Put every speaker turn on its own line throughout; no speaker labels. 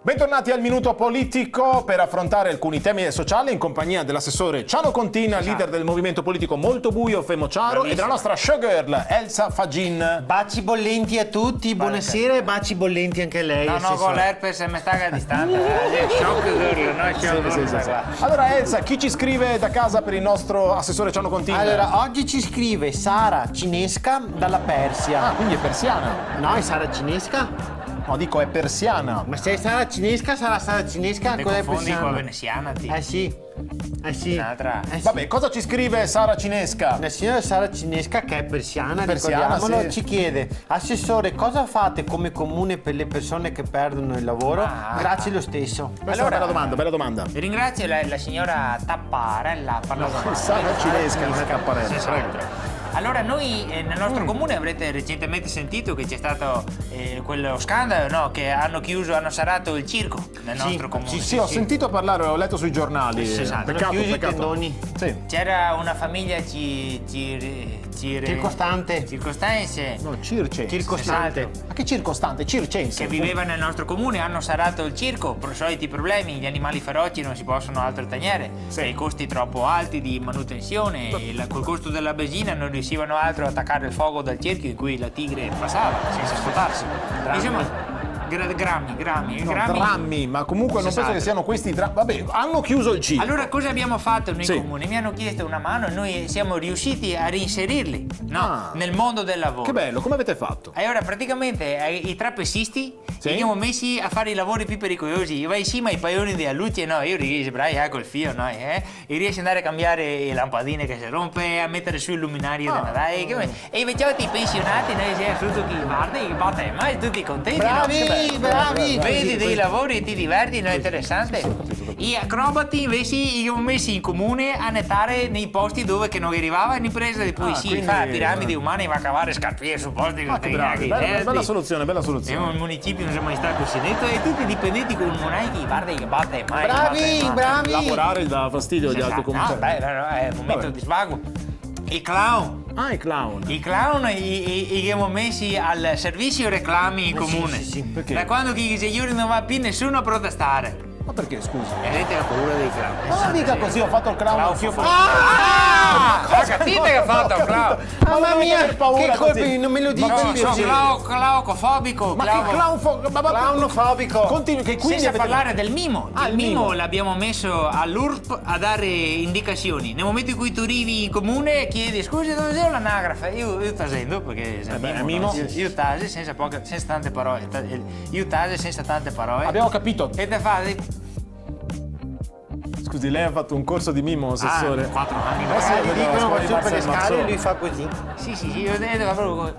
Bentornati al Minuto Politico per affrontare alcuni temi sociali in compagnia dell'assessore Ciano Contina, leader del movimento politico Molto Buio Femo Ciaro, e della nostra showgirl Elsa Fagin.
Baci bollenti a tutti, buonasera e baci bollenti anche a lei.
No, con l'herpes mi sta a distanza. Showgirl, no?
Sì. Allora Elsa, chi ci scrive da casa per il nostro assessore Ciano Contina?
Allora, oggi ci scrive Sara Cinesca dalla Persia.
Ah, quindi è persiana?
No, è Sara Cinesca?
No, dico è persiana.
Ma se è Sara Cinesca, sarà Sara Cinesca,
Te
quella è
confondi con la
persiana.
veneziana, ti.
Sì.
Un'altra.
Sì.
Vabbè, cosa ci scrive Sara Cinesca?
La signora Sara Cinesca, che è persiana,
Persiana, sì.
ci chiede: Assessore, cosa fate come comune per le persone che perdono il lavoro? Grazie lo stesso.
Questa è una bella domanda.
Ringrazio la signora Tapparella.
Sara Cinesca, non è Tapparella. Prego.
Allora, noi nel nostro comune avrete recentemente sentito che c'è stato quello scandalo, no? Che hanno sarato il circo nel nostro comune.
Sì, ho sentito parlare, l'ho letto sui giornali.
Esatto.
Peccato.
I tendoni.
Sì.
C'era una famiglia circostanze
No, circense.
Circostante.
Esatto.
Ma che circostante? Circense.
che viveva nel nostro comune, hanno sarato il circo per soliti problemi. Gli animali feroci non si possono altro tenere, per i costi troppo alti di manutenzione, e col costo della benzina non riuscivano altro a attaccare il fuoco dal cerchio in cui la tigre passava senza spostarsi. Insomma,
Drammi, ma comunque non penso che siano questi drammi. Vabbè, hanno chiuso il circo.
Allora, cosa abbiamo fatto noi
Sì.
comune? Mi hanno chiesto una mano e noi siamo riusciti a reinserirli, no? Nel mondo del lavoro.
Che bello, come avete fatto?
E ora praticamente i trappessisti
Sì.
li abbiamo messi a fare i lavori più pericolosi. Vai in cima ai paioni della luce, no? Io riesco, col fio, no? E riesci ad andare a cambiare le lampadine che si rompe, a mettere su il luminario della Rai. E invece i pensionati, noi siamo tutto chi guarda e batte, ma tutti contenti,
Bravi.
Vedi dei lavori e ti diverti, non è interessante? Gli acrobati invece li abbiamo messi in comune a nettare nei posti dove che non arrivava l'impresa di poi
quindi-
fa piramidi umane, va a cavare scarpiere su posti che
Ah, che bravi, bella soluzione, bella
e
soluzione.
un municipio non si è mai stato così netto e tutti i dipendenti comunali che guarda che batte mai.
Bravi.
Lavorare dà fastidio agli altri comunitari.
È un momento di svago. I clown.
Ah, i clown.
I clown li abbiamo messi al servizio reclami in comune.
sì.
Perché?
Da quando che ieri non va più nessuno a protestare.
Ma perché, scusa?
E avete la paura dei clown.
Ma non dica così, ho fatto il clown anch'io.
Ha capito che ha fatto il clown?
Mamma mia,
per paura
che colpi,
così.
non me lo dico
No,
più.
sono claucofobico.
Ma che
Clownofobico.
Continui, che quindi
Senza
avete...
parlare del mimo.
Ah,
Il
il
mimo
mimo.
l'abbiamo messo all'URP a dare indicazioni. Nel momento in cui tu arrivi in comune chiedi scusi dove sei l'anagrafe? Io tasendo perché sei
mimo.
Io tase senza tante parole. Io tase senza tante parole.
Abbiamo capito.
E te fai
Scusi, lei ha fatto un corso di mimo, assessore?
4 anni.
sì,
Gli dicono va su per le scale
Mazzone.
e lui fa così.
Sì, io devo proprio.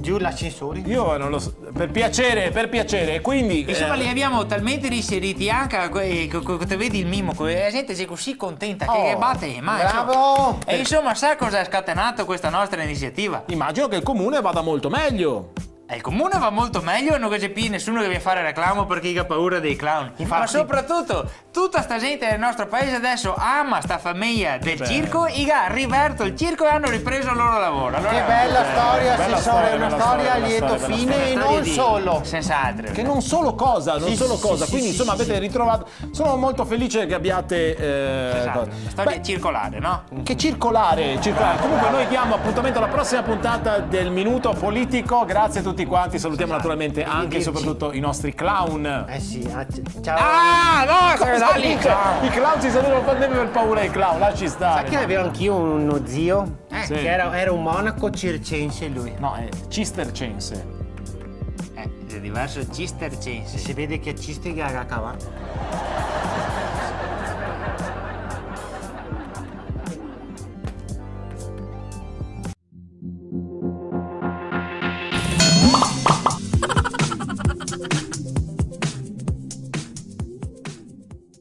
Giù l'ascensore.
Io non lo so, per piacere, quindi...
Insomma, li abbiamo talmente riseriti anche te vedi il mimo, la gente è così contenta che batte, ma
Bravo.
E insomma, sa cosa ha scatenato questa nostra iniziativa?
Immagino che il comune vada molto meglio.
Il comune va molto meglio e non c'è più nessuno che viene a fare reclamo perché ha paura dei clown. Ma soprattutto, tutta sta gente del nostro paese adesso ama sta famiglia del circo e ha riverto il circo e hanno ripreso il loro lavoro. Allora,
Che bella storia,
bella
assessore,
storia,
una
bella
storia a
storia,
lieto
bella storia,
fine e
storia
non
di-
solo.
Senz'altro.
Che non solo cosa, non
Sì,
solo
sì,
cosa.
sì,
Quindi
sì,
insomma
sì,
avete ritrovato. Sono molto felice che abbiate.
Esatto,
cosa.
la storia
Beh,
circolare, no?
che circolare. Comunque noi diamo appuntamento alla prossima puntata del Minuto Politico. Grazie a tutti quanti. Salutiamo naturalmente anche e soprattutto i nostri clown.
Sì, ciao.
Ah, no, se ne dà lì, clown.
I clown si salutano per paura dei clown, lasci
Sai
stare.
che avevo anch'io uno zio?
Sì.
Che era un monaco circense lui.
No, è cistercense.
È diverso cistercense.
Si vede che Cistiga cava.